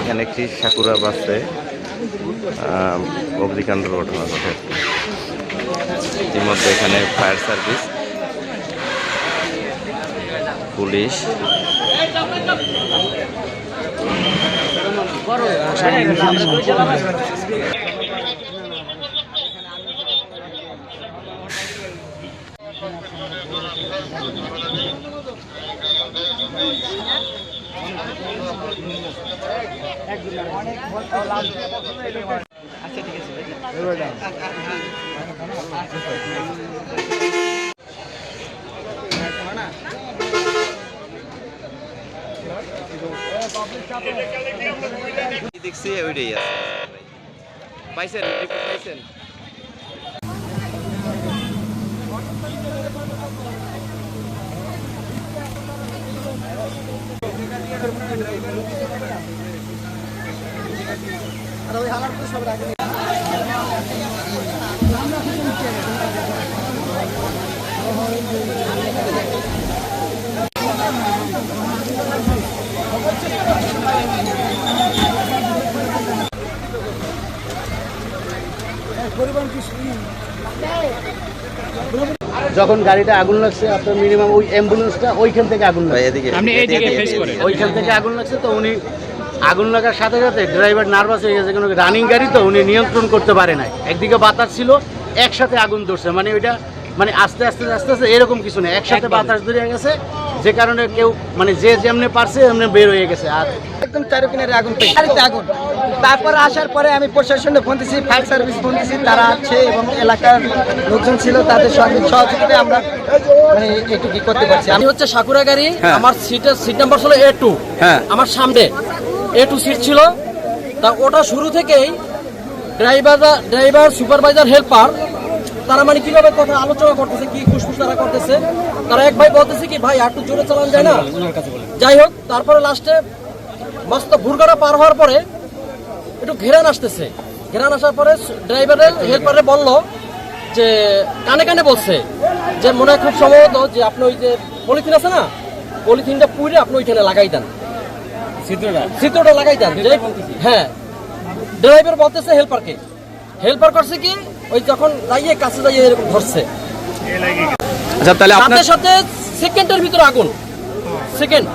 এখানে একটি সাকুরা বাসে অগ্নিকাণ্ডের ঘটনা ঘটে। ইতিমধ্যে এখানে ফায়ার সার্ভিস, পুলিশ দেখছি ওইটাই আছে। পাইছেন পাইছেন যখন গাড়িটা আগুন লাগছে আপনার মিনিমাম ওই অ্যাম্বুলেন্সটা ওইখান থেকে আগুন লাগছে, ওইখান থেকে আগুন লাগছে। তো উনি আগুন লাগার সাথে সাথে ড্রাইভার নার্ভাস হয়ে গেছে, কারণ রানিং গাড়ি তো উনি নিয়ন্ত্রণ করতে পারে নাই। একদিকে বাতাস ছিল, একসাথে আগুন ধরছে, মানে ওইটা মানে আস্তে আস্তে আস্তে আস্তে এরকম কিছু নেই, একসাথে বাতাস ধরে গেছে, যে কারণে কেউ মানে যে যেমনি পারছে এমনি বের হয়ে গেছে। আর একদম চারুকিনারে আগুন, গাড়িতে আগুন। তারপর আসার পরে আমি প্রশাসনে ফোন দিয়েছি, ফায়ার সার্ভিস ফোন দিয়েছি, তারা আছে এবং এলাকার লোকজন ছিল, তাদের সঙ্গে সহযোগিতায় আমরা মানে একটু কি করতে পারছি। আমি হচ্ছে সাকুরা গাড়ি, আমার সিট নাম্বার ছিল A2, আমার সামনে A2 সিট ছিল। তা ওটা শুরু থেকেই ড্রাইভার সুপারভাইজার হেল্পার তারা মানে কিভাবে কথা আলোচনা করতেছে, কি খুশখুশ তারা করতেছে। তারা এক ভাই বলতেছে কি ভাই একটু জোরে চালান যায় না, যাই হোক। তারপরে লাস্টে মস্ত ভুরগাড়া পার হওয়ার পরে একটু ঘেরান আসতেছে, ঘেরান আসার পরে ড্রাইভারের হেল্পারে বলল যে কানে কানে বলছে যে মনে হয় খুব সম্ভবত যে আপনি ওই যে পলিথিন আছে না, পলিথিনটা পুড়ে আপনি ওইখানে লাগাই দেন, চিত্রটা লাগাই দেন। হ্যাঁ, ড্রাইভার বলতেছে হেল্পার করছে কি ওই যখন যাইয়ে কাছে যাইয়ে এরকম ধরছে। আচ্ছা, তাহলে সাথে সাথে সেকেন্ডের ভিতরে আগুন, সেকেন্ড